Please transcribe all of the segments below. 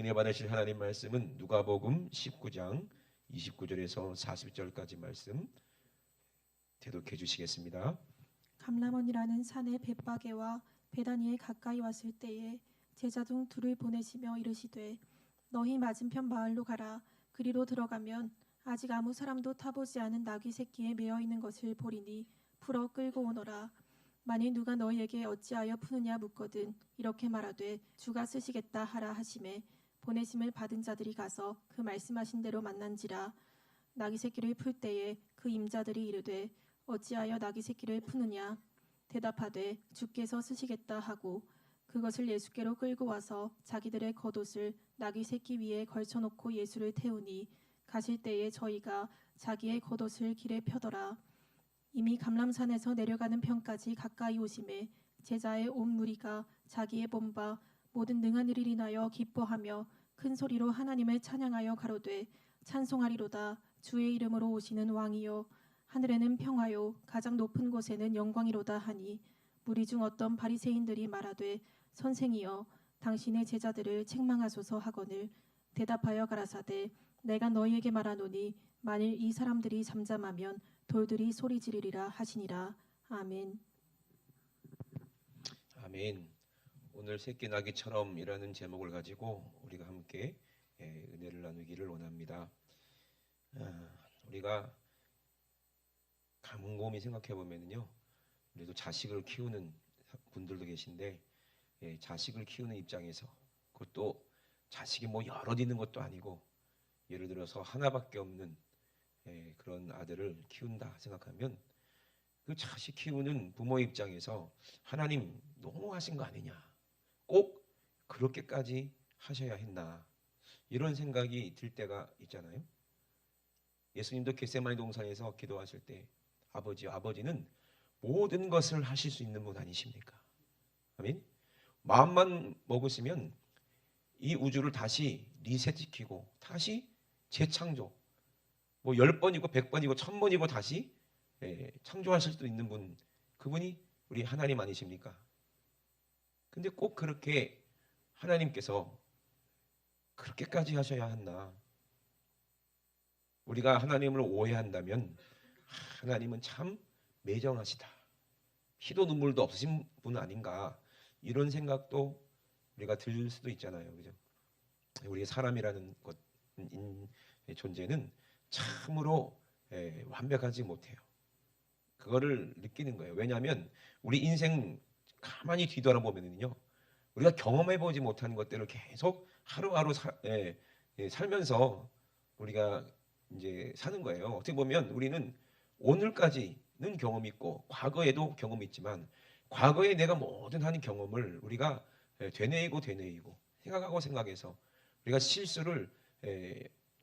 은혜 받으실 하나님 말씀은 누가복음 19장 29절에서 40절까지 말씀 대독해 주시겠습니다. 감람원이라는 산의 벳바게와 베다니에 가까이 왔을 때에 제자 중 둘을 보내시며 이르시되 너희 맞은편 마을로 가라. 그리로 들어가면 아직 아무 사람도 타보지 않은 나귀 새끼에 매어 있는 것을 보리니 풀어 끌고 오너라. 만일 누가 너희에게 어찌하여 푸느냐 묻거든 이렇게 말하되 주가 쓰시겠다 하라 하시매 보내심을 받은 자들이 가서 그 말씀하신 대로 만난지라. 나귀 새끼를 풀 때에 그 임자들이 이르되 어찌하여 나귀 새끼를 푸느냐 대답하되 주께서 쓰시겠다 하고 그것을 예수께로 끌고 와서 자기들의 겉옷을 나귀 새끼 위에 걸쳐놓고 예수를 태우니 가실 때에 저희가 자기의 겉옷을 길에 펴더라. 이미 감람산에서 내려가는 편까지 가까이 오심에 제자의 온 무리가 자기의 본바 모든 능한 일을 인하여 기뻐하며 큰 소리로 하나님을 찬양하여 가로되 찬송하리로다. 주의 이름으로 오시는 왕이요 하늘에는 평화요 가장 높은 곳에는 영광이로다 하니 무리 중 어떤 바리새인들이 말하되 선생이여 당신의 제자들을 책망하소서 하거늘 대답하여 가라사대 내가 너희에게 말하노니 만일 이 사람들이 잠잠하면 돌들이 소리 지르리라 하시니라. 아멘. 아멘. 오늘 새끼 나귀처럼이라는 제목을 가지고 우리가 함께 은혜를 나누기를 원합니다. 우리가 곰곰이 생각해 보면요, 우리도 자식을 키우는 분들도 계신데, 자식을 키우는 입장에서 그것도 자식이 뭐 여럿 있는 것도 아니고 예를 들어서 하나밖에 없는 그런 아들을 키운다 생각하면 그 자식 키우는 부모 입장에서 하나님 너무하신 거 아니냐, 꼭 그렇게까지 하셔야 했나, 이런 생각이 들 때가 있잖아요. 예수님도 겟세마네 동산에서 기도하실 때 아버지는 모든 것을 하실 수 있는 분 아니십니까? 아멘. 마음만 먹으시면 이 우주를 다시 리셋시키고 다시 재창조, 뭐 10번이고 100번이고 1000번이고 다시 창조하실 수도 있는 분, 그분이 우리 하나님 아니십니까? 근데 꼭 그렇게 하나님께서 그렇게까지 하셔야 했나? 우리가 하나님을 오해한다면 하나님은 참 매정하시다, 피도 눈물도 없으신 분 아닌가, 이런 생각도 우리가 들 수도 있잖아요. 그죠? 우리 사람이라는 것, 존재는 참으로 완벽하지 못해요. 그거를 느끼는 거예요. 왜냐하면 우리 인생 가만히 뒤돌아보면요, 우리가 경험해보지 못한 것들을 계속 하루하루 살면서 우리가 이제 사는 거예요. 어떻게 보면 우리는 오늘까지는 경험이 있고 과거에도 경험이 있지만 과거에 내가 모든 하는 경험을 우리가 되뇌이고 생각해서 우리가 실수를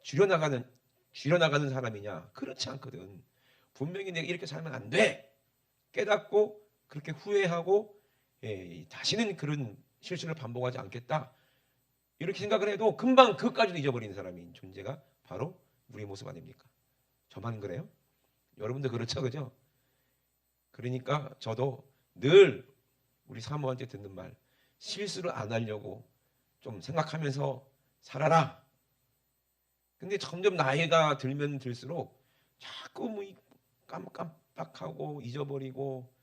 줄여나가는 사람이냐? 그렇지 않거든. 분명히 내가 이렇게 살면 안 돼 깨닫고 그렇게 후회하고 다시는 그런 실수를 반복하지 않겠다, 이렇게 생각을 해도 금방 그것까지도 잊어버리는 사람인 존재가 바로 우리 모습 아닙니까? 저만 그래요? 여러분도 그렇죠, 그죠? 그러니까 저도 늘 우리 사모한테 듣는 말, 실수를 안 하려고 좀 생각하면서 살아라. 근데 점점 나이가 들면 들수록 자꾸 뭐 깜빡하고 잊어버리고,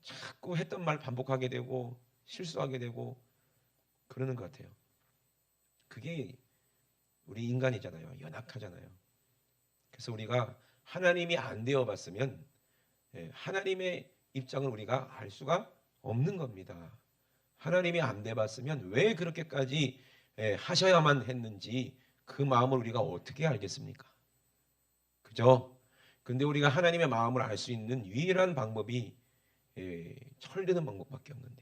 자꾸 했던 말 반복하게 되고 실수하게 되고 그러는 것 같아요. 그게 우리 인간이잖아요. 연약하잖아요. 그래서 우리가 하나님이 안 되어봤으면 하나님의 입장을 우리가 알 수가 없는 겁니다. 하나님이 안 돼봤으면 왜 그렇게까지 하셔야만 했는지 그 마음을 우리가 어떻게 알겠습니까? 그죠? 근데 우리가 하나님의 마음을 알 수 있는 유일한 방법이 철드는 방법밖에 없는데,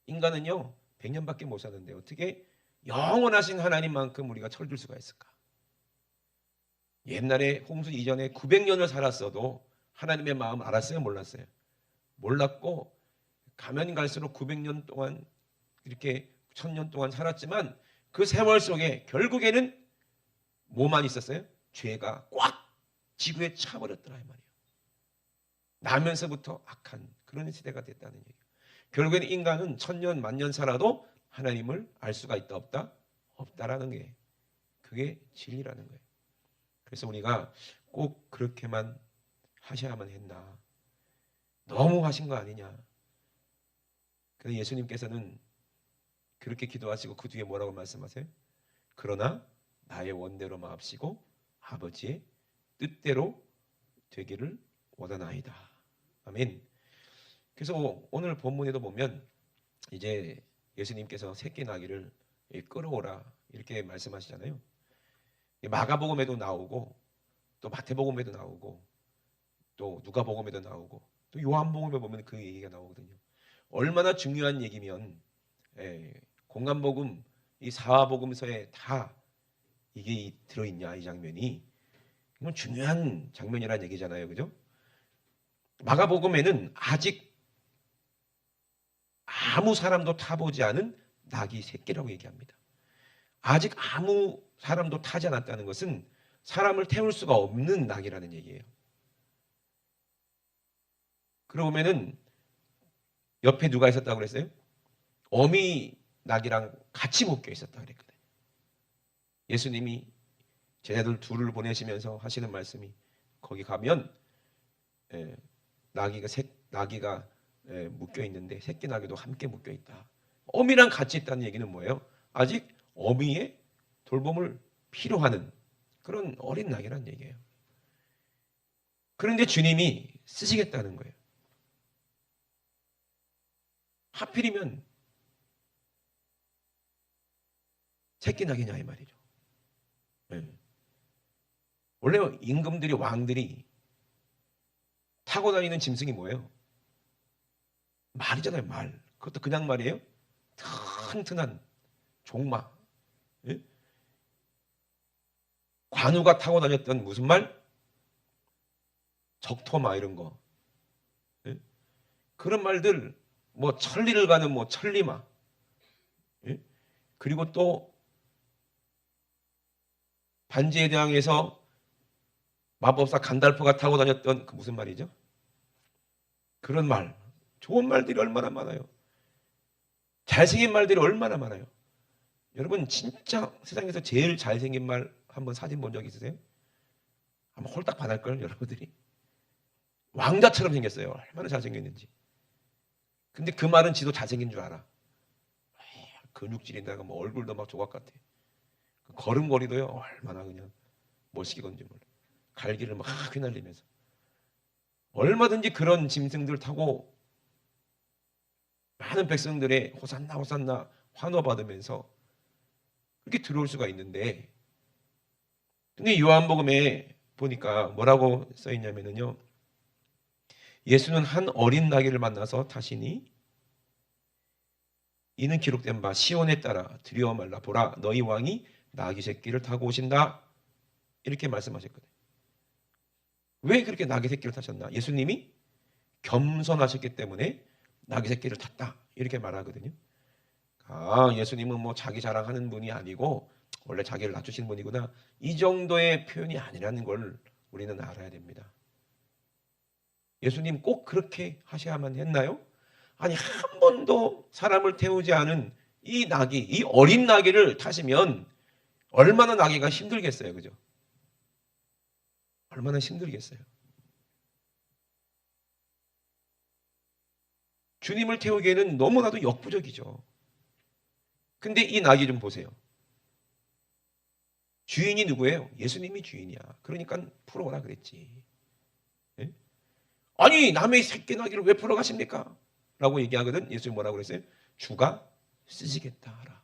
인간은요 100년밖에 못 사는데 어떻게 영원하신 하나님만큼 우리가 철들 수가 있을까? 옛날에 홍수 이전에 900년을 살았어도 하나님의 마음 알았어요? 몰랐어요? 몰랐고, 가면 갈수록 900년 동안 이렇게 1000년 동안 살았지만 그 세월 속에 결국에는 뭐만 있었어요? 죄가 꽉 지구에 차버렸더라 이 말이에요. 나면서부터 악한 그런 시대가 됐다는 얘기예요. 결국에는 인간은 1000년 만년 살아도 하나님을 알 수가 있다 없다? 없다라는 게 그게 진리라는 거예요. 그래서 우리가 꼭 그렇게만 하셔야만 했나? 너무 하신 거 아니냐? 그래서 예수님께서는 그렇게 기도하시고 그 뒤에 뭐라고 말씀하세요? 그러나 나의 원대로 마옵시고 아버지의 뜻대로 되기를 원하나이다. 아멘. 그래서 오늘 본문에도 보면 이제 예수님께서 새끼 나귀를 끌어오라 이렇게 말씀하시잖아요. 마가복음에도 나오고 또 마태복음에도 나오고 또 누가복음에도 나오고 또 요한복음에 보면 그 얘기가 나오거든요. 얼마나 중요한 얘기면 공간복음 이 사화복음서에 다 이게 들어있냐 이 장면이 이건 중요한 장면이라는 얘기잖아요, 그죠? 마가복음에는 아직 아무 사람도 타보지 않은 나귀 새끼라고 얘기합니다. 아직 아무 사람도 타지 않았다는 것은 사람을 태울 수가 없는 낙이라는 얘기예요. 그러면은 옆에 누가 있었다고 그랬어요? 어미 낙이랑 같이 묶여 있었다고 그랬거든요. 예수님이 제자들 둘을 보내시면서 하시는 말씀이 거기 가면 나귀가 묶여 있는데 새끼 나귀도 함께 묶여 있다. 어미랑 같이 있다는 얘기는 뭐예요? 아직 어미의 돌봄을 필요하는 그런 어린 나귀란 얘기예요. 그런데 주님이 쓰시겠다는 거예요. 하필이면 새끼 나귀냐 이 말이죠. 원래 임금들이 왕들이 타고 다니는 짐승이 뭐예요? 말이잖아요. 말. 그것도 그냥 말이에요. 튼튼한 종마. 예? 관우가 타고 다녔던 무슨 말? 적토마 이런 거. 예? 그런 말들 뭐 천리를 가는 뭐 천리마. 예? 그리고 또 반지에 대항해서 마법사 간달프가 타고 다녔던 그 무슨 말이죠? 그런 말. 좋은 말들이 얼마나 많아요. 잘생긴 말들이 얼마나 많아요. 여러분 진짜 세상에서 제일 잘생긴 말 한번 사진 본 적 있으세요? 한번 홀딱 반할걸 여러분들이. 왕자처럼 생겼어요. 얼마나 잘생겼는지. 근데 그 말은 지도 잘생긴 줄 알아. 근육질인다가 뭐 얼굴도 막 조각 같아. 걸음걸이도요 얼마나 그냥 멋있게 건지 몰라. 갈기를 막 휘날리면서. 얼마든지 그런 짐승들 타고 많은 백성들의 호산나 호산나 환호 받으면서 그렇게 들어올 수가 있는데, 근데 요한복음에 보니까 뭐라고 써 있냐면요, 예수는 한 어린 나귀를 만나서 타시니 이는 기록된 바 시온에 따라 두려워 말라 보라 너희 왕이 나귀 새끼를 타고 오신다 이렇게 말씀하셨거든요. 왜 그렇게 나귀 새끼를 타셨나? 예수님이 겸손하셨기 때문에 나귀 새끼를 탔다 이렇게 말하거든요. 예수님은 뭐 자기 자랑하는 분이 아니고 원래 자기를 낮추신 분이구나 이 정도의 표현이 아니라는 걸 우리는 알아야 됩니다. 예수님 꼭 그렇게 하셔야만 했나요? 아니 한 번도 사람을 태우지 않은 이 나귀, 이 어린 나귀를 타시면 얼마나 나귀가 힘들겠어요, 그죠? 얼마나 힘들겠어요. 주님을 태우기에는 너무나도 역부족이죠. 근데 이 나귀 좀 보세요. 주인이 누구예요? 예수님이 주인이야. 그러니까 풀어오라 그랬지. 예? 아니 남의 새끼 나귀를 왜 풀어가십니까? 라고 얘기하거든. 예수님 뭐라고 그랬어요? 주가 쓰시겠다 하라.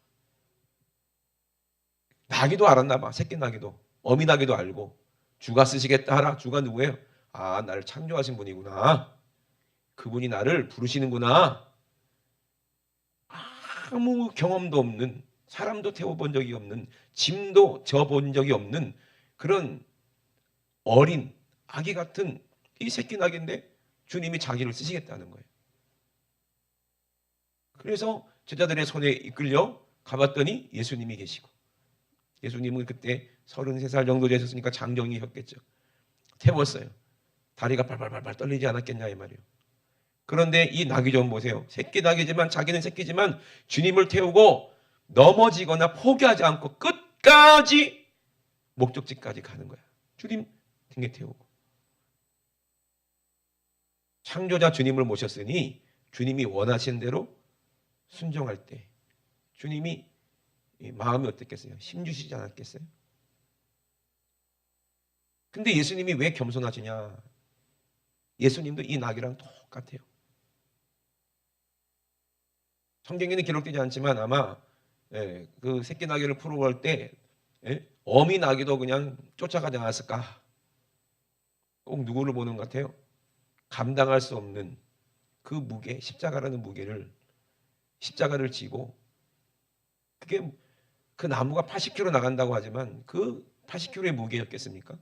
나귀도 알았나 봐. 새끼 나귀도. 어미 나귀도 알고. 주가 쓰시겠다 하라. 주가 누구예요? 나를 창조하신 분이구나. 그분이 나를 부르시는구나. 아무 경험도 없는, 사람도 태워본 적이 없는, 짐도 져본 적이 없는 그런 어린 아기 같은 이 새끼 나귀인데 주님이 자기를 쓰시겠다는 거예요. 그래서 제자들의 손에 이끌려 가봤더니 예수님이 계시고, 예수님은 그때 33살 정도 되셨으니까 장정이셨겠죠. 태웠어요. 다리가 발발발발 떨리지 않았겠냐 이 말이에요. 그런데 이 낙이 좀 보세요. 새끼 낙이지만 자기는 새끼지만 주님을 태우고 넘어지거나 포기하지 않고 끝까지 목적지까지 가는 거야. 주님 등에 태우고. 창조자 주님을 모셨으니 주님이 원하시는 대로 순종할 때 주님이 마음이 어땠겠어요? 힘주시지 않았겠어요? 근데 예수님이 왜 겸손하시냐? 예수님도 이 낙이랑 똑같아요. 성경에는 기록되지 않지만 아마 그 새끼 나귀를 풀어갈 때 어미 나귀도 그냥 쫓아가지 않았을까? 꼭 누구를 보는 것 같아요? 감당할 수 없는 그 무게, 십자가라는 무게를 십자가를 지고 그게 그 나무가 80kg 나간다고 하지만 그 80kg의 무게였겠습니까?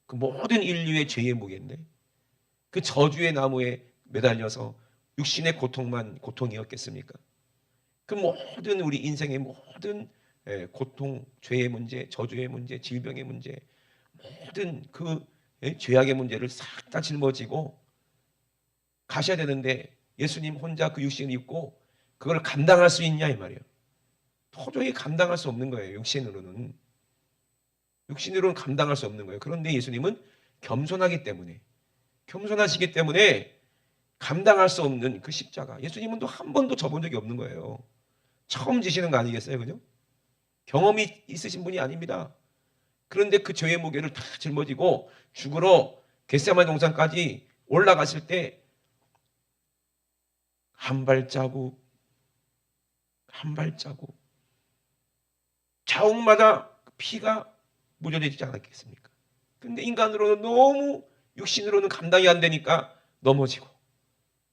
그 모든 인류의 죄의 무게인데 그 저주의 나무에 매달려서 육신의 고통만 고통이었겠습니까? 그 모든 우리 인생의 모든 고통, 죄의 문제, 저주의 문제, 질병의 문제, 모든 그 죄악의 문제를 싹 다 짊어지고 가셔야 되는데 예수님 혼자 그 육신을 입고 그걸 감당할 수 있냐 이 말이에요. 도저히 감당할 수 없는 거예요. 육신으로는 감당할 수 없는 거예요. 그런데 예수님은 겸손하시기 때문에 감당할 수 없는 그 십자가. 예수님은 또 한 번도 져본 적이 없는 거예요. 처음 지시는 거 아니겠어요? 그죠? 경험이 있으신 분이 아닙니다. 그런데 그 죄의 무게를 다 짊어지고 죽으러 겟세마네 동산까지 올라갔을 때 한 발자국 자욱마다 피가 묻어내지 않았겠습니까? 근데 인간으로는 너무 육신으로는 감당이 안 되니까 넘어지고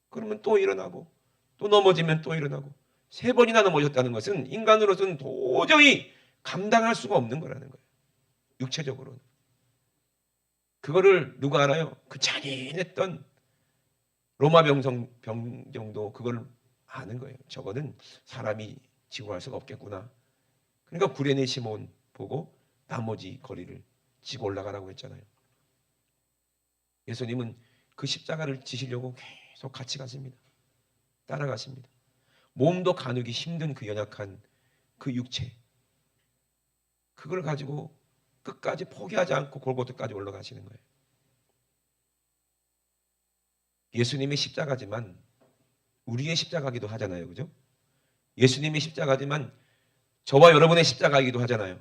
그러면 또 일어나고 또 넘어지면 또 일어나고 3번이나 넘어졌다는 것은 인간으로서는 도저히 감당할 수가 없는 거라는 거예요. 육체적으로는. 그거를 누가 알아요? 그 잔인했던 로마 병정도 그걸 아는 거예요. 저거는 사람이 지고 갈 수가 없겠구나. 그러니까 구레네 시몬 보고 나머지 거리를 지고 올라가라고 했잖아요. 예수님은 그 십자가를 지시려고 계속 같이 가십니다. 따라가십니다. 몸도 가누기 힘든 그 연약한 그 육체, 그걸 가지고 끝까지 포기하지 않고 골고타까지 올라가시는 거예요. 예수님의 십자가지만 우리의 십자가기도 하잖아요. 그죠? 예수님의 십자가지만 저와 여러분의 십자가이기도 하잖아요.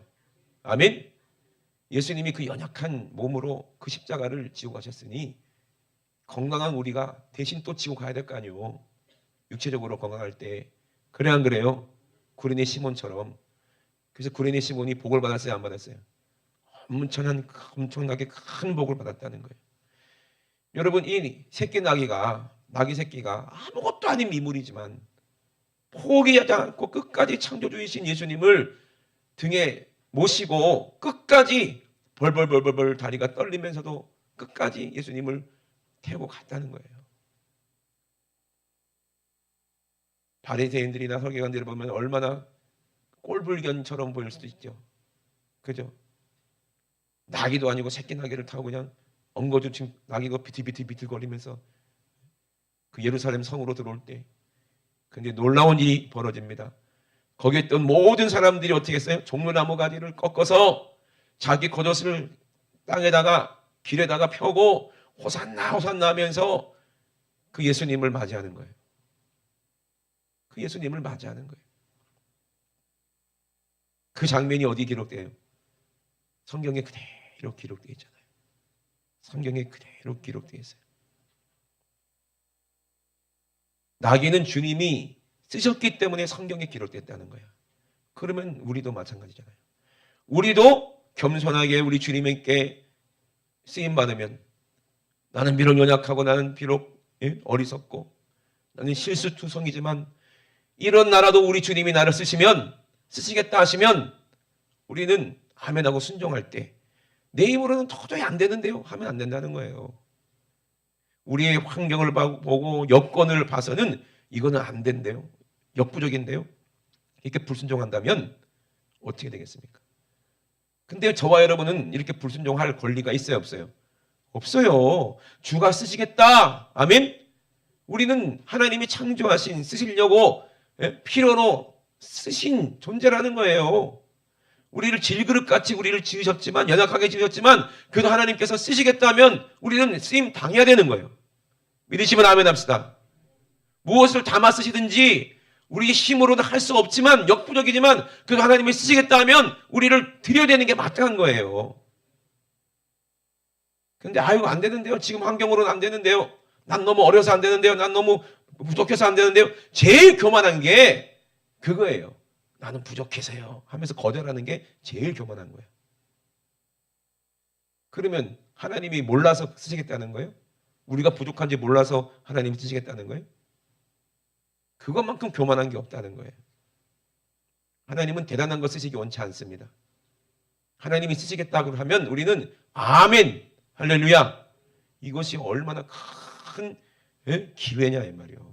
아멘? 예수님이 그 연약한 몸으로 그 십자가를 지고 가셨으니 건강한 우리가 대신 또 지고 가야 될 거 아니에요. 육체적으로 건강할 때. 그래 안 그래요? 구레네 시몬처럼. 그래서 구레네 시몬이 복을 받았어요? 안 받았어요? 엄청나게 큰 복을 받았다는 거예요. 여러분, 이 나귀 새끼가 아무것도 아닌 미물이지만 포기하지 않고 끝까지 창조주이신 예수님을 등에 모시고 끝까지 벌벌 다리가 떨리면서도 끝까지 예수님을 태우고 갔다는 거예요. 바리새인들이나 서기관들을 보면 얼마나 꼴불견처럼 보일 수도 있죠. 그죠? 나귀도 아니고 새끼 나귀를 타고 그냥 엉거주춤 나귀가 비틀비틀거리면서 그 예루살렘 성으로 들어올 때 근데 놀라운 일이 벌어집니다. 거기에 있던 모든 사람들이 어떻게 했어요? 종려나무 가지를 꺾어서 자기 겉옷을 땅에다가 길에다가 펴고 호산나 하면서 그 예수님을 맞이하는 거예요. 그 예수님을 맞이하는 거예요. 그 장면이 어디 기록돼요? 성경에 그대로 기록되어 있잖아요. 성경에 그대로 기록되어 있어요. 나귀는 주님이 쓰셨기 때문에 성경에 기록됐다는 거야. 그러면 우리도 마찬가지잖아요. 우리도 겸손하게 우리 주님께 쓰임 받으면 나는 비록 연약하고 나는 비록 어리석고 나는 실수투성이지만 이런 나라도 우리 주님이 나를 쓰시겠다 하시면 우리는 아멘하고 순종할 때 내 힘으로는 도저히 안 되는데요 하면 안 된다는 거예요. 우리의 환경을 보고 여건을 봐서는 이거는 안 된대요. 역부족인데요. 이렇게 불순종한다면 어떻게 되겠습니까? 근데 저와 여러분은 이렇게 불순종할 권리가 있어요, 없어요? 없어요. 주가 쓰시겠다. 아멘? 우리는 하나님이 창조하신, 쓰시려고 필요로 쓰신 존재라는 거예요. 우리를 질그릇같이 우리를 지으셨지만, 연약하게 지으셨지만 그래도 하나님께서 쓰시겠다면 우리는 쓰임 당해야 되는 거예요. 믿으시면 아멘 합시다. 무엇을 담아 쓰시든지 우리 힘으로는 할 수 없지만, 역부족이지만 그래도 하나님이 쓰시겠다 하면 우리를 드려야 되는 게 마땅한 거예요. 근데 아유 안 되는데요. 지금 환경으로는 안 되는데요. 난 너무 어려서 안 되는데요. 난 너무 부족해서 안 되는데요. 제일 교만한 게 그거예요. 나는 부족해서요 하면서 거절하는 게 제일 교만한 거예요. 그러면 하나님이 몰라서 쓰시겠다는 거예요? 우리가 부족한지 몰라서 하나님이 쓰시겠다는 거예요? 그것만큼 교만한 게 없다는 거예요. 하나님은 대단한 거 쓰시기 원치 않습니다. 하나님이 쓰시겠다고 하면 우리는 아멘, 할렐루야. 이것이 얼마나 큰 기회냐 이 말이요.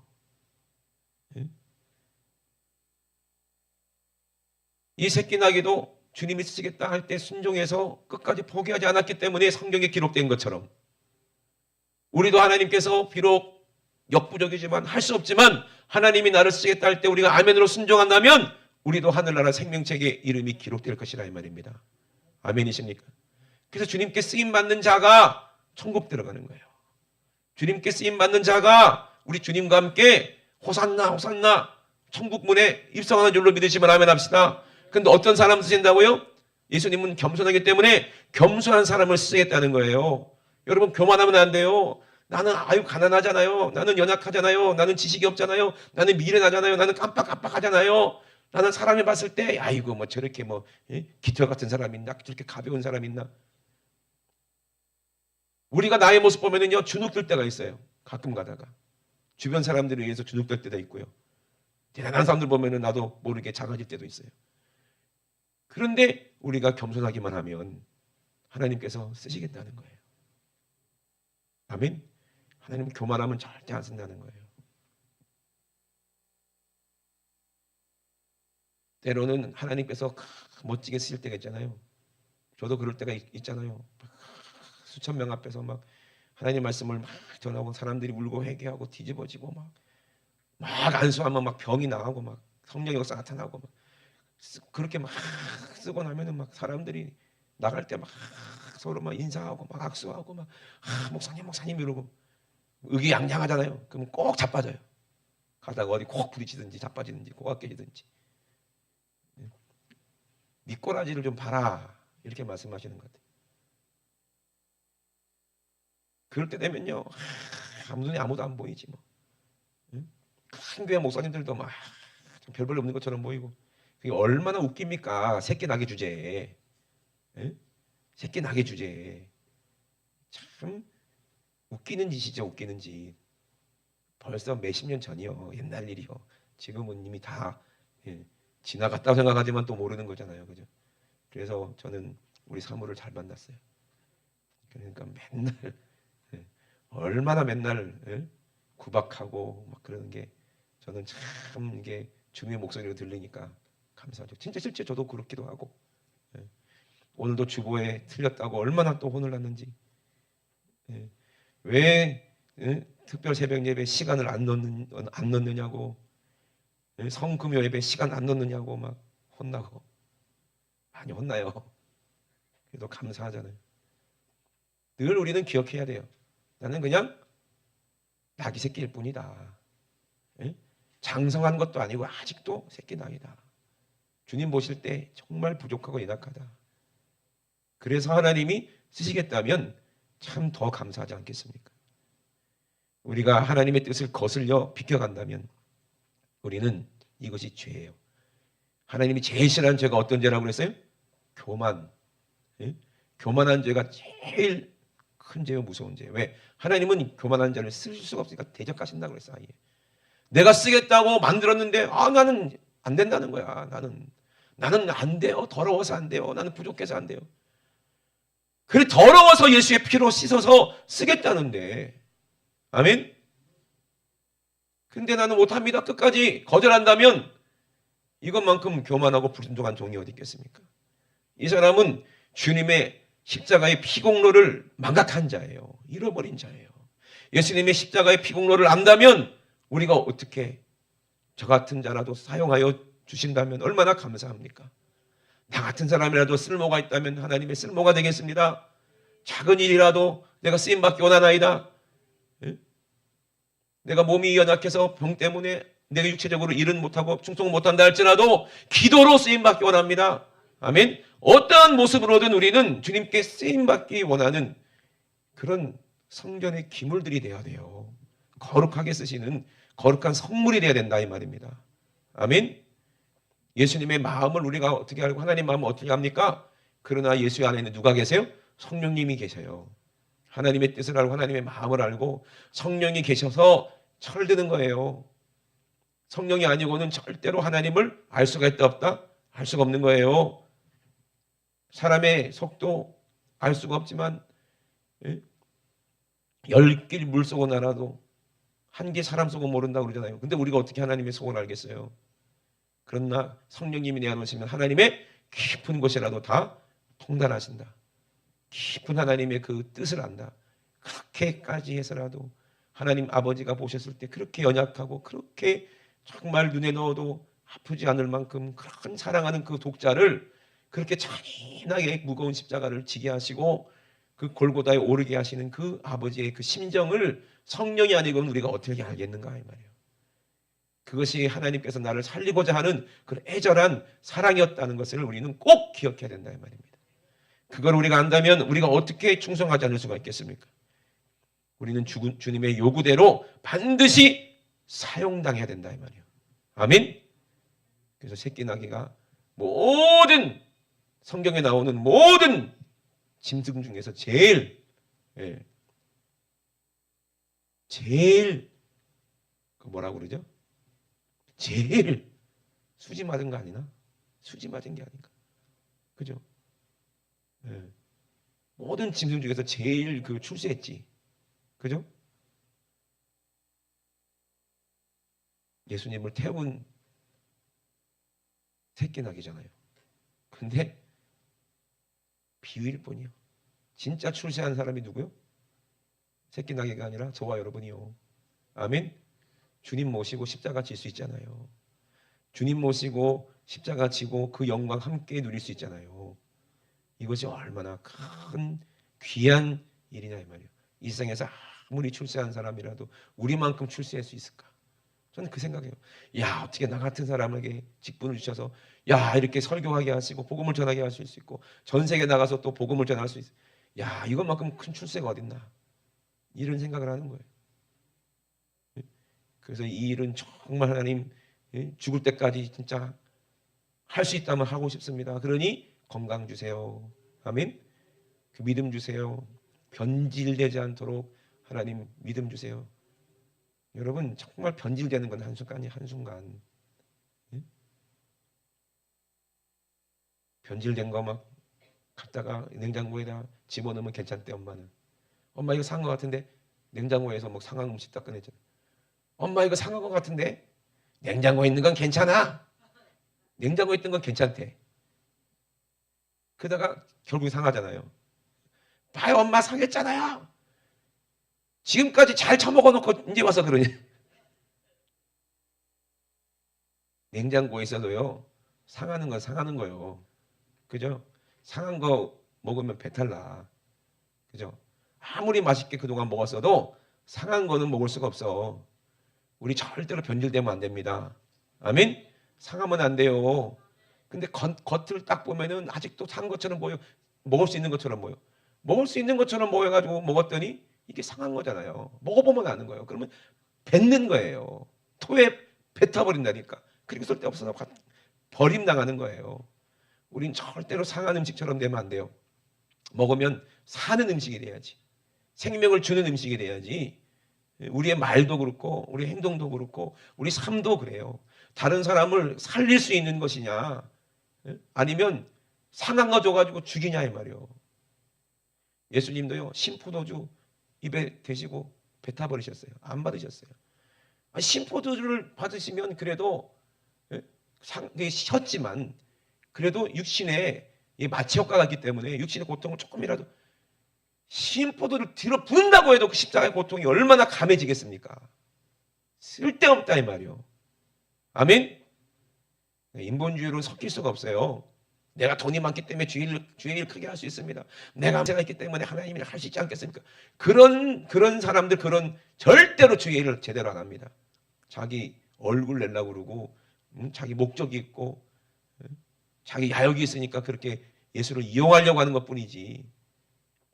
이 새끼 나귀도 주님이 쓰시겠다 할 때 순종해서 끝까지 포기하지 않았기 때문에 성경에 기록된 것처럼 우리도 하나님께서 비록 역부족이지만, 할 수 없지만 하나님이 나를 쓰겠다 할 때 우리가 아멘으로 순종한다면 우리도 하늘나라 생명책에 이름이 기록될 것이라 이 말입니다. 아멘이십니까? 그래서 주님께 쓰임받는 자가 천국 들어가는 거예요. 주님께 쓰임받는 자가 우리 주님과 함께 호산나 호산나 천국 문에 입성하는 줄로 믿으시면 아멘 합시다. 그런데 어떤 사람 쓰신다고요? 예수님은 겸손하기 때문에 겸손한 사람을 쓰겠다는 거예요. 여러분 교만하면 안 돼요. 나는 아유 가난하잖아요. 나는 연약하잖아요. 나는 지식이 없잖아요. 나는 미련하잖아요. 나는 깜빡깜빡하잖아요. 나는 사람이 봤을 때 아이고 뭐 저렇게 뭐 깃털 같은 사람 있나? 저렇게 가벼운 사람 있나? 우리가 나의 모습 보면은요 주눅들 때가 있어요. 가끔 가다가 주변 사람들에 의해서 주눅들 때도 있고요. 대단한 사람들 보면은 나도 모르게 작아질 때도 있어요. 그런데 우리가 겸손하기만 하면 하나님께서 쓰시겠다는 거예요. 아멘. 하나님은 교만하면 절대 안 쓴다는 거예요. 때로는 하나님께서 멋지게 쓰실 때가 있잖아요. 저도 그럴 때가 있잖아요. 수천 명 앞에서 막 하나님 말씀을 막 전하고 사람들이 울고 회개하고 뒤집어지고 막 안수하면 막 병이 나가고 막 성령 역사 나타나고 막 그렇게 막 쓰고 나면은 막 사람들이 나갈 때 막 서로 막 인사하고 막 악수하고 막 목사님 이러고 의기양양하잖아요. 그러면 꼭 자빠져요. 가다가 어디 꼭 부딪히든지 자빠지든지 코가 깨지든지. 네 꼬라지를 좀 봐라 이렇게 말씀하시는 것 같아요. 그럴 때 되면요 눈에 아무도 안 보이지 뭐. 큰 교회 목사님들도 막 별 볼 없는 것처럼 보이고. 그게 얼마나 웃깁니까? 새끼 나귀 주제에. 새끼 나귀 주제에. 참 웃기는 짓이죠. 웃기는 짓. 벌써 몇십 년 전이요. 옛날 일이요. 지금은 이미 다 지나갔다고 생각하지만 또 모르는 거잖아요. 그죠? 그래서 저는 우리 사모를 잘 만났어요. 그러니까 맨날 얼마나 맨날 구박하고 막 그러는 게 저는 참 이게 주님의 목소리로 들리니까 감사하죠. 진짜 실제 저도 그렇기도 하고 오늘도 주보에 틀렸다고 얼마나 또 혼을 났는지 왜 특별 새벽 예배 시간을 안 넣느냐고 성금요 예배 시간 안 넣느냐고 막 혼나고 많이 혼나요. 그래도 감사하잖아요. 늘 우리는 기억해야 돼요. 나는 그냥 나귀 새끼일 뿐이다. 장성한 것도 아니고 아직도 새끼 나귀다. 주님 보실 때 정말 부족하고 연약하다. 그래서 하나님이 쓰시겠다면 참 더 감사하지 않겠습니까? 우리가 하나님의 뜻을 거슬려 비껴간다면 우리는 이것이 죄예요. 하나님이 제일 싫어하는 죄가 어떤 죄라고 그랬어요? 교만. 교만한 죄가 제일 큰 죄요, 무서운 죄. 왜? 하나님은 교만한 자를 쓸 수가 없으니까 대적하신다고 그랬어. 아예. 내가 쓰겠다고 만들었는데 나는 안 된다는 거야. 나는 안 돼요. 더러워서 안 돼요. 나는 부족해서 안 돼요. 그래 더러워서 예수의 피로 씻어서 쓰겠다는데. 아멘? 근데 나는 못합니다. 끝까지 거절한다면 이것만큼 교만하고 불순종한 종이 어디 있겠습니까? 이 사람은 주님의 십자가의 피공로를 망각한 자예요. 잃어버린 자예요. 예수님의 십자가의 피공로를 안다면 우리가 어떻게 저 같은 자라도 사용하여 주신다면 얼마나 감사합니까? 나 같은 사람이라도 쓸모가 있다면 하나님의 쓸모가 되겠습니다. 작은 일이라도 내가 쓰임받기 원하나이다. 예? 내가 몸이 연약해서 병 때문에 내가 육체적으로 일은 못하고 충성을 못한다 할지라도 기도로 쓰임받기 원합니다. 아멘. 어떠한 모습으로든 우리는 주님께 쓰임받기 원하는 그런 성전의 기물들이 되어야 돼요. 거룩하게 쓰시는 거룩한 성물이 되어야 된다 이 말입니다. 아멘. 예수님의 마음을 우리가 어떻게 알고 하나님 마음을 어떻게 합니까? 그러나 예수 안에는 누가 계세요? 성령님이 계셔요. 하나님의 뜻을 알고 하나님의 마음을 알고 성령이 계셔서 철드는 거예요. 성령이 아니고는 절대로 하나님을 알 수가 있다 없다? 알 수가 없는 거예요. 사람의 속도 알 수가 없지만 10길 물 속은 알아도 한 개 사람 속은 모른다고 그러잖아요. 근데 우리가 어떻게 하나님의 속을 알겠어요? 그러나 성령님이 내 안에 오시면 하나님의 깊은 곳이라도 다 통달하신다. 깊은 하나님의 그 뜻을 안다. 그렇게까지 해서라도 하나님 아버지가 보셨을 때 그렇게 연약하고 그렇게 정말 눈에 넣어도 아프지 않을 만큼 그런 사랑하는 그 독자를 그렇게 잔인하게 무거운 십자가를 지게 하시고 그 골고다에 오르게 하시는 그 아버지의 그 심정을 성령이 아니고는 우리가 어떻게 알겠는가 이 말이에요. 그것이 하나님께서 나를 살리고자 하는 그런 애절한 사랑이었다는 것을 우리는 꼭 기억해야 된다 이 말입니다. 그걸 우리가 안다면 우리가 어떻게 충성하지 않을 수가 있겠습니까? 우리는 주님의 요구대로 반드시 사용당해야 된다 이 말이에요. 아멘. 그래서 새끼 나귀가 모든 성경에 나오는 모든 짐승 중에서 제일 그 뭐라고 그러죠? 제일 수지 맞은 거 아니나? 수지 맞은 게 아닌가? 그죠? 모든 짐승 중에서 제일 그 출세했지. 그죠? 예수님을 태운 새끼 나귀잖아요. 근데 비유일 뿐이요. 진짜 출세한 사람이 누구요? 새끼 나귀가 아니라 저와 여러분이요. 아멘. 주님 모시고 십자가 질 수 있잖아요. 주님 모시고 십자가 지고 그 영광 함께 누릴 수 있잖아요. 이것이 얼마나 큰 귀한 일이냐 이 말이에요. 이 세상에서 아무리 출세한 사람이라도 우리만큼 출세할 수 있을까? 저는 그 생각이에요. 야, 어떻게 나 같은 사람에게 직분을 주셔서 야, 이렇게 설교하게 하시고 복음을 전하게 하실 수 있고 전 세계에 나가서 또 복음을 전할 수 있어. 야, 이것만큼 큰 출세가 어딨나? 이런 생각을 하는 거예요. 그래서 이 일은 정말 하나님 죽을 때까지 진짜 할 수 있다면 하고 싶습니다. 그러니 건강 주세요. 아멘. 그 믿음 주세요. 변질되지 않도록 하나님 믿음 주세요. 여러분 정말 변질되는 건 한순간이 한순간. 변질된 거 막 갖다가 냉장고에다 집어넣으면 괜찮대 엄마는. 엄마 이거 상한 거 같은데 냉장고에서 뭐 상한 음식 딱 꺼내죠. 엄마 이거 상한 거 같은데 냉장고에 있는 건 괜찮아. 냉장고에 있던 건 괜찮대. 그러다가 결국 상하잖아요. 봐요 엄마 상했잖아요. 지금까지 잘 처먹어 놓고 이제 와서 그러니. 냉장고에 있어도요 상하는 건 상하는 거예요. 그죠? 상한 거 먹으면 배탈 나. 그죠? 아무리 맛있게 그동안 먹었어도 상한 거는 먹을 수가 없어. 우리 절대로 변질되면 안 됩니다. 아멘? 상하면 안 돼요. 근데 겉을 딱 보면은 아직도 산 것처럼 보여. 먹을 수 있는 것처럼 보여. 먹을 수 있는 것처럼 보여가지고 먹었더니 이게 상한 거잖아요. 먹어보면 아는 거예요. 그러면 뱉는 거예요. 토에 뱉어버린다니까. 그리고 쓸데없어서 버림당하는 거예요. 우린 절대로 상한 음식처럼 되면 안 돼요. 먹으면 사는 음식이 돼야지. 생명을 주는 음식이 돼야지. 우리의 말도 그렇고 우리 행동도 그렇고 우리 삶도 그래요. 다른 사람을 살릴 수 있는 것이냐 아니면 상한 거 줘가지고 죽이냐 이 말이에요. 예수님도요 신포도주 입에 대시고 뱉어버리셨어요. 안 받으셨어요. 신포도주를 받으시면 그래도 상당히 쉬었지만 그래도 육신에 마취 효과가 있기 때문에 육신의 고통을 조금이라도 신포도를 뒤로 붓는다고 해도 그 십자가의 고통이 얼마나 감해지겠습니까? 쓸데없다 이 말이요. 아멘. 인본주의로 섞일 수가 없어요. 내가 돈이 많기 때문에 주의 일 크게 할 수 있습니다. 내가 제가 있기 때문에 하나님이 할 수 있지 않겠습니까? 그런 사람들 절대로 주의 일을 제대로 안 합니다. 자기 얼굴 내려고 그러고 자기 목적이 있고 자기 야욕이 있으니까 그렇게 예수를 이용하려고 하는 것뿐이지.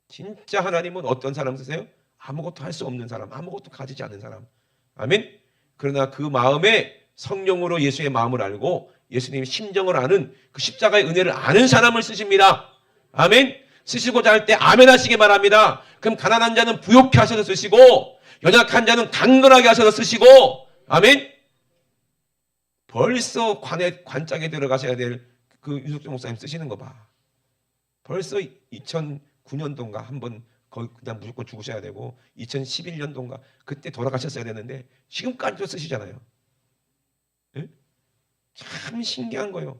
진짜 하나님은 어떤 사람 쓰세요? 아무것도 할 수 없는 사람, 아무것도 가지지 않은 사람. 아멘. 그러나 그 마음에 성령으로 예수의 마음을 알고 예수님의 심정을 아는 그 십자가의 은혜를 아는 사람을 쓰십니다. 아멘. 쓰시고자 할 때 아멘 하시기 바랍니다. 그럼 가난한 자는 부욕케 하셔서 쓰시고 연약한 자는 강건하게 하셔서 쓰시고 아멘. 벌써 관짝에 들어가셔야 될 그 유석준 목사님 쓰시는 거 봐. 벌써 2009년도인가 한번 거의 그냥 무조건 죽으셔야 되고 2011년도인가 그때 돌아가셨어야 되는데 지금까지도 쓰시잖아요. 네? 참 신기한 거예요.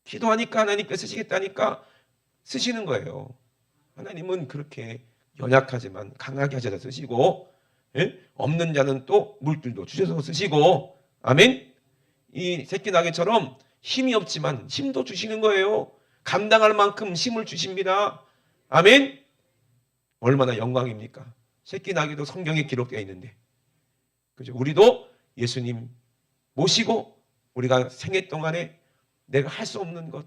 기도하니까 하나님께 쓰시겠다니까 쓰시는 거예요. 하나님은 그렇게 연약하지만 강하게 하셔서 쓰시고 예? 없는 자는 또 물들도 주셔서 쓰시고 아멘. 이 새끼 나귀처럼 힘이 없지만 힘도 주시는 거예요. 감당할 만큼 힘을 주십니다. 아멘. 얼마나 영광입니까? 새끼 나귀도 성경에 기록되어 있는데 그죠? 우리도 예수님 모시고 우리가 생애 동안에 내가 할 수 없는 것,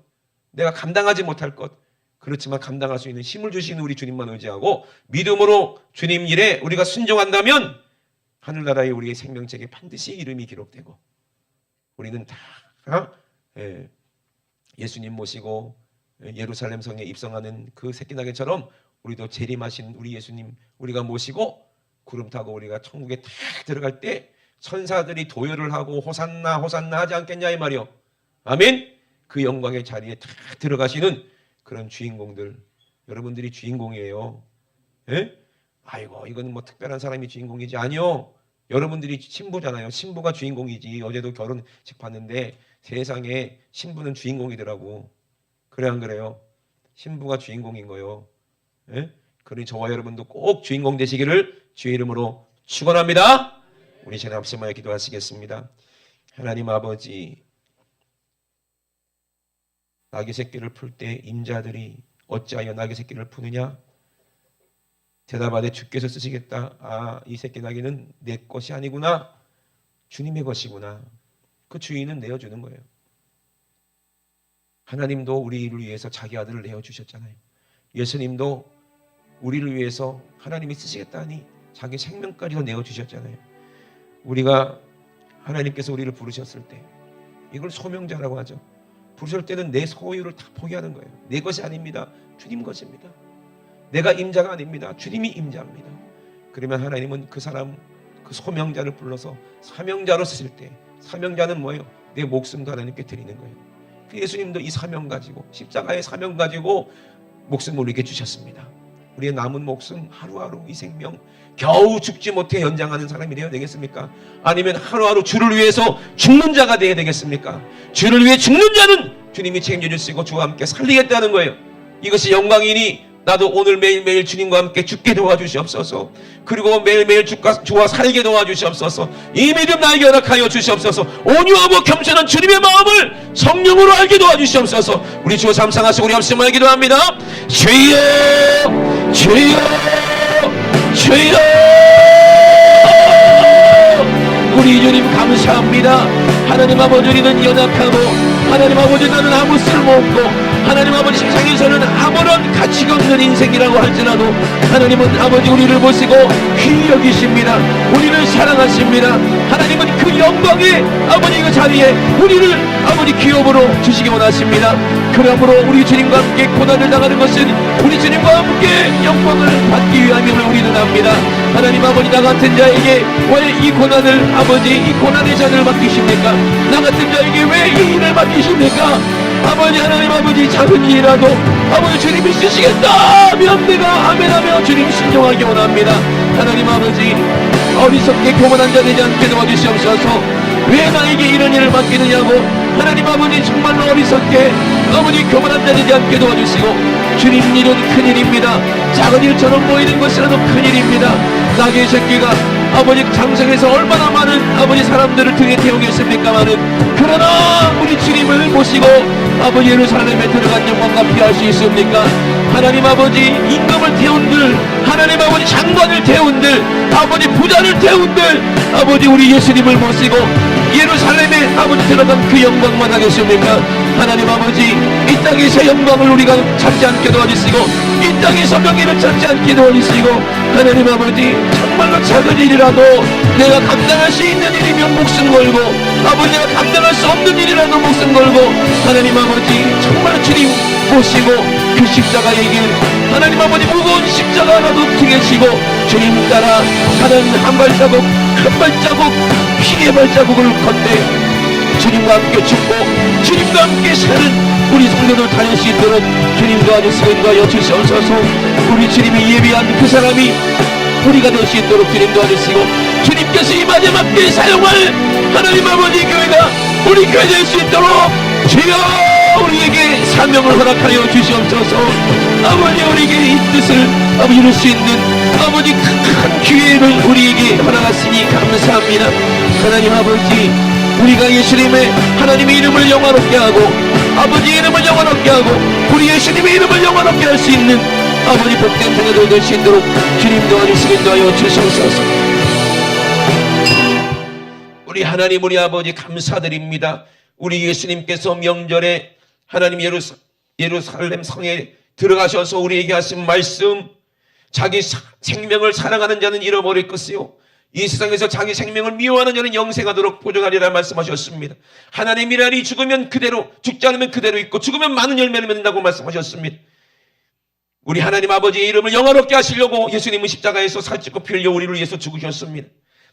내가 감당하지 못할 것, 그렇지만 감당할 수 있는 힘을 주시는 우리 주님만 의지하고 믿음으로 주님 일에 우리가 순종한다면 하늘나라에 우리의 생명책에 반드시 이름이 기록되고 우리는 다 예수님 모시고 예루살렘 성에 입성하는 그 새끼나귀처럼 우리도 재림하신 우리 예수님 우리가 모시고 구름 타고 우리가 천국에 딱 들어갈 때 천사들이 도열을 하고 호산나 호산나 하지 않겠냐 이 말이요. 아멘. 그 영광의 자리에 딱 들어가시는 그런 주인공들, 여러분들이 주인공이에요. 예? 아이고 이거는 뭐 특별한 사람이 주인공이지. 아니요. 여러분들이 신부잖아요. 신부가 주인공이지. 어제도 결혼식 봤는데 세상에 신부는 주인공이더라고. 그래 안 그래요? 신부가 주인공인 거예요. 예? 그러니 저와 여러분도 꼭 주인공 되시기를 주의 이름으로 축원합니다. 우리 전에 합심하여 기도하시겠습니다. 하나님 아버지, 나귀 새끼를 풀 때 임자들이 어찌하여 나귀 새끼를 푸느냐? 대답하되 주께서 쓰시겠다. 아, 이 새끼 나귀는 내 것이 아니구나. 주님의 것이구나. 그 주인은 내어주는 거예요. 하나님도 우리를 위해서 자기 아들을 내어주셨잖아요. 예수님도 우리를 위해서 하나님이 쓰시겠다 하니 자기 생명까지도 내어주셨잖아요. 우리가 하나님께서 우리를 부르셨을 때 이걸 소명자라고 하죠. 부르실 때는 내 소유를 다 포기하는 거예요. 내 것이 아닙니다. 주님 것입니다. 내가 임자가 아닙니다. 주님이 임자입니다. 그러면 하나님은 그 사람, 그 소명자를 불러서 사명자로 쓰실 때 사명자는 뭐예요? 내 목숨도 하나님께 드리는 거예요. 그 예수님도 이 사명 가지고 십자가의 사명 가지고 목숨을 우리에게 주셨습니다. 우리의 남은 목숨 하루하루 이 생명 겨우 죽지 못해 연장하는 사람이 되어야 되겠습니까? 아니면 하루하루 주를 위해서 죽는 자가 되어야 되겠습니까? 주를 위해 죽는 자는 주님이 책임져 주시고 주와 함께 살리겠다는 거예요. 이것이 영광이니 나도 오늘 매일매일 주님과 함께 죽게 도와주시옵소서. 그리고 매일매일 주와 살게 도와주시옵소서. 이 믿음 나에게 허락하여 주시옵소서. 온유하고 겸손한 주님의 마음을 성령으로 알게 도와주시옵소서. 우리 주 삼상하시고 우리 합심하여 기도합니다. 주여 주여 주여. 우리 주님 감사합니다. 하나님 아버지, 우리는 연약하고 하나님 아버지 나는 아무 쓸모없고 하나님 아버지 세상에서는 아무런 가치가 없는 인생이라고 할지라도 하나님은 아버지 우리를 보시고 귀히 여기십니다. 우리를 사랑하십니다. 하나님은 그 영광의 아버지 그 자리에 우리를 아버지 기업으로 주시기 원하십니다. 그러므로 우리 주님과 함께 고난을 당하는 것은 우리 주님과 함께 영광을 받기 위함임을 우리는 압니다. 하나님 아버지, 나 같은 자에게 왜 이 고난을 아버지 이 고난의 잔을 맡기십니까? 나 같은 자에게 왜 이 일을 맡기십니까? 아버지, 하나님 아버지, 작은 일이라도 아버지 주님이 쓰시겠다 하면 내가 아멘하며 주님 신종하기 원합니다. 하나님 아버지, 어리석게 교만한 자 되지 않게 도와주시옵소서. 왜 나에게 이런 일을 맡기느냐고 하나님 아버지 정말로 어리석게 아버지 교만한 자 되지 않게 도와주시고 주님 일은 큰일입니다. 작은 일처럼 보이는 것이라도 큰일입니다. 나귀의 새끼가 아버지 장성에서 얼마나 많은 아버지 사람들을 등에 태우겠습니까마는, 그러나 우리 주님을 모시고 아버지 예루살렘에 들어간 영광과 비할 수 있습니까? 하나님 아버지 임금을 태운들, 하나님 아버지 장관을 태운들, 아버지 부자를 태운들, 아버지 우리 예수님을 모시고 예루살렘에 아버지 들어간 그 영광만 하겠습니까? 하나님 아버지 이 땅에서 영광을 우리가 찾지 않게 도와주시고, 이 땅에서 명예를 찾지 않게 도와주시고, 하나님 아버지 정말로 작은 일이라도 내가 감당할 수 있는 일이면 목숨 걸고, 아버지 내가 감당할 수 없는 일이라도 목숨 걸고, 하나님 아버지 정말 주님 모시고 그 십자가의 길, 하나님 아버지 무거운 십자가 하나도 등에 지고 주님 따라 하나님 한 발자국 한 발자국 피의 발자국을 걷되 주님과 함께 죽고 주님과 함께 사는 우리 성도들 다닐 수 있도록 주님 도와주시고 인도하여 주시옵소서. 우리 주님이 예비한 그 사람이 우리가 될 수 있도록 주님 도와주시고, 주님께서 이 마지막 때 사용할 하나님 아버지 교회가 우리 교회 될 수 있도록 주여 우리에게 사명을 허락하여 주시옵소서. 아버지 우리에게 이 뜻을 아버지 이룰 수 있는 아버지 큰 기회를 우리에게 허락하시니 감사합니다. 하나님 아버지 우리가 예수님의 하나님의 이름을 영화롭게 하고 아버지 이름을 영화롭게 하고 우리 예수님의 이름을 영화롭게 할 수 있는 아버지 복된 자녀들 될 수 있도록 주님 도와주시고 인도하여 주시옵소서. 우리 하나님 우리 아버지 감사드립니다. 우리 예수님께서 명절에 하나님 예루살렘 성에 들어가셔서 우리에게 하신 말씀, 자기 생명을 사랑하는 자는 잃어버릴 것이요 이 세상에서 자기 생명을 미워하는 자는 영생하도록 보존하리라 말씀하셨습니다. 하나님이라니 죽으면 그대로, 죽지 않으면 그대로 있고 죽으면 많은 열매를 맺는다고 말씀하셨습니다. 우리 하나님 아버지의 이름을 영화롭게 하시려고 예수님은 십자가에서 살찌고 피 흘려 우리를 위해서 죽으셨습니다.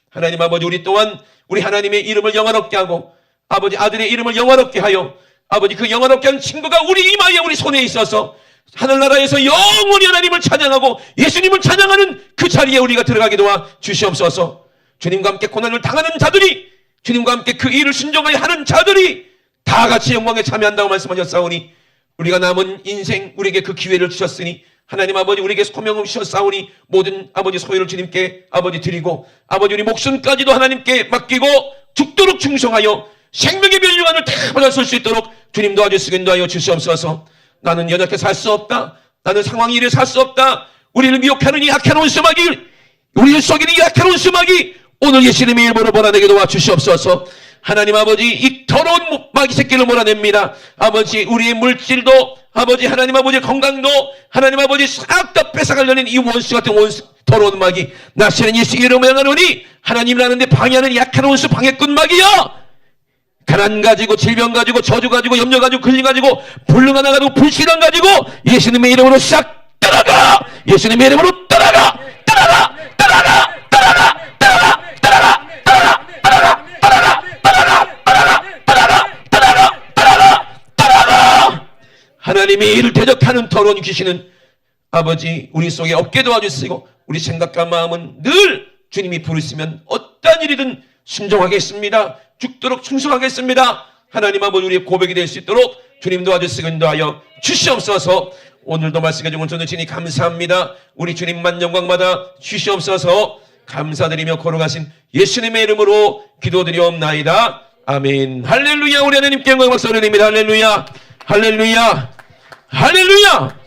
하나님 아버지 우리 또한 우리 하나님의 이름을 영화롭게 하고 아버지 아들의 이름을 영화롭게 하여 아버지 그 영화롭게 한 친구가 우리 이마에 우리 손에 있어서 하늘나라에서 영원히 하나님을 찬양하고 예수님을 찬양하는 그 자리에 우리가 들어가게 도와 주시옵소서. 주님과 함께 고난을 당하는 자들이, 주님과 함께 그 일을 순종하여 하는 자들이 다 같이 영광에 참여한다고 말씀하셨사오니, 우리가 남은 인생 우리에게 그 기회를 주셨으니 하나님 아버지 우리에게 소명을 주셨사오니 모든 아버지 소유를 주님께 아버지 드리고 아버지 우리 목숨까지도 하나님께 맡기고 죽도록 충성하여 생명의 멸류관을 다 받아 쓸 수 있도록 주님 도와주시고 인도하여 주시옵소서. 나는 연약해 살 수 없다. 나는 상황이 이래 살 수 없다. 우리를 미혹하는 이 악한 원수마귀, 우리를 속이는 이 악한 원수마귀 오늘 예수님의 이름으로 몰아내게 도와주시옵소서. 하나님 아버지 이 더러운 마귀 새끼를 몰아냅니다. 아버지 우리의 물질도 아버지 하나님 아버지의 건강도 하나님 아버지 싹 다 뺏어가려는 이 원수 같은 원수 더러운 마귀 나시는 예수 이름으로 명하노니 하나님을 아는데 방해하는 약한 원수 방해꾼 마귀여, 가난 가지고 질병 가지고 저주 가지고 염려 가지고 근심 가지고 불능 하나 가지고 불신앙 가지고 예수님의 이름으로 싹 떠나가. 예수님의 이름으로 떠나가. 떠나가. 떠나가. 떠나가. 떠나가. 떠나가. 떠나가. 떠나가. 떠나가. 떠나가. 떠나가. 떠나가. 떠나가. 떠나가. 하나님의 일을 대적하는 더러운 귀신은 아버지 우리 속에 없게 도와주시고 우리 생각과 마음은 늘 주님이 부르시면 어떠한 일이든 순종하겠습니다. 죽도록 충성하겠습니다. 하나님 아버지 우리의 고백이 될 수 있도록 주님 도와주시고 인도하여 주시옵소서. 오늘도 말씀해 주신 저는 주님 감사합니다. 우리 주님만 영광받아 주시옵소서. 감사드리며 걸어가신 예수님의 이름으로 기도드리옵나이다. 아멘. 할렐루야. 우리 하나님께 영광 박수 올립니다. 할렐루야. 할렐루야. 할렐루야.